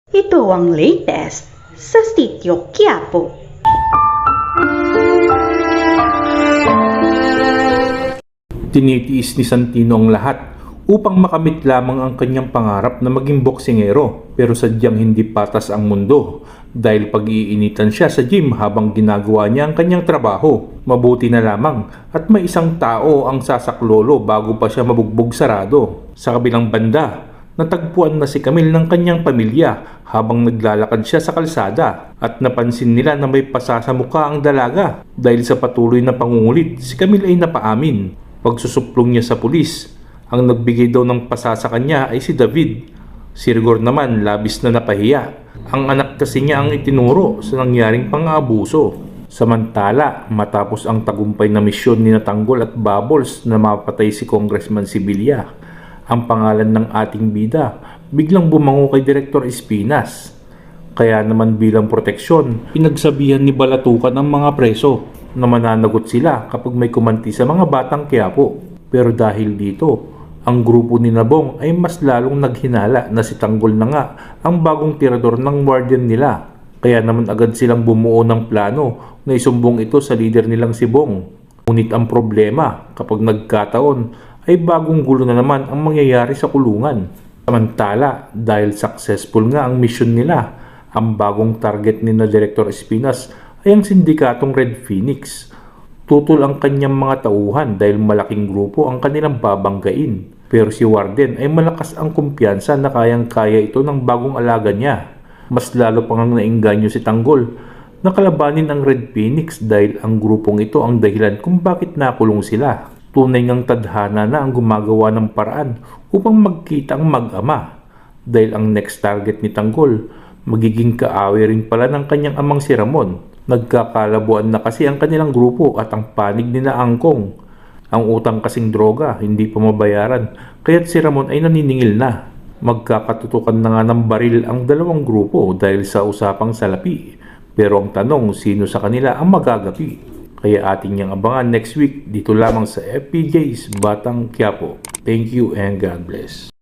Ito ang latest sa Sitio Quiapo. Tinitiis ni Santino ang lahat upang makamit lamang ang kanyang pangarap na maging boksingero, pero sadyang hindi patas ang mundo dahil pag-iinitan siya sa gym habang ginagawa niya ang kanyang trabaho. Mabuti na lamang at may isang tao ang sasaklolo bago pa siya mabugbog sarado. Sa kabilang banda, natagpuan na si Camille ng kanyang pamilya habang naglalakad siya sa kalsada at napansin nila na may pasa sa mukha ang dalaga. Dahil sa patuloy na pangungulit, si Camille ay napaamin. Pagsusuplong niya sa pulis, ang nagbigay daw ng pasa sa kanya ay si David. Si Rigor naman labis na napahiya. Ang anak kasi niya ang itinuro sa nangyaring pang-aabuso. Samantala, matapos ang tagumpay na misyon ni Tanggol at Bubbles na mapatay si Congressman Sibilya, ang pangalan ng ating bida biglang bumango kay Director Espinas. Kaya naman bilang proteksyon, pinagsabihan ni Balatukan ang mga preso na mananagot sila kapag may kumanti sa mga batang Quiapo. Pero dahil dito, ang grupo ni Nabong ay mas lalong naghinala na si Tanggol na nga ang bagong tirador ng warden nila. Kaya naman agad silang bumuo ng plano na isumbong ito sa leader nilang si Bong. Ngunit ang problema, kapag nagkataon, ay bagong gulo na naman ang mangyayari sa kulungan. Samantala, dahil successful nga ang mission nila, ang bagong target ni na Director Espinas ay ang sindikatong Red Phoenix. Tutol ang kanyang mga tauhan dahil malaking grupo ang kanilang babanggain. Pero si Warden ay malakas ang kumpiyansa na kayang-kaya ito ng bagong alaga niya. Mas lalo pang nainganyo si Tanggol na kalabanin ang Red Phoenix dahil ang grupong ito ang dahilan kung bakit nakulong sila. Tunay ngang tadhana na ang gumagawa ng paraan upang magkita ang mag-ama. Dahil ang next target ni Tanggol, magiging kaaway rin pala ng kanyang amang si Ramon. Nagkakalabuan na kasi ang kanilang grupo at ang panig ni na Angkong. Ang utang kasing droga hindi pa mabayaran, kaya't si Ramon ay naniningil na. Magkakatutukan na nga ng baril ang dalawang grupo dahil sa usapang salapi. Pero ang tanong, sino sa kanila ang magagapi? Kaya ating yang abangan next week dito lamang sa FPJ's Batang Quiapo. Thank you and God bless.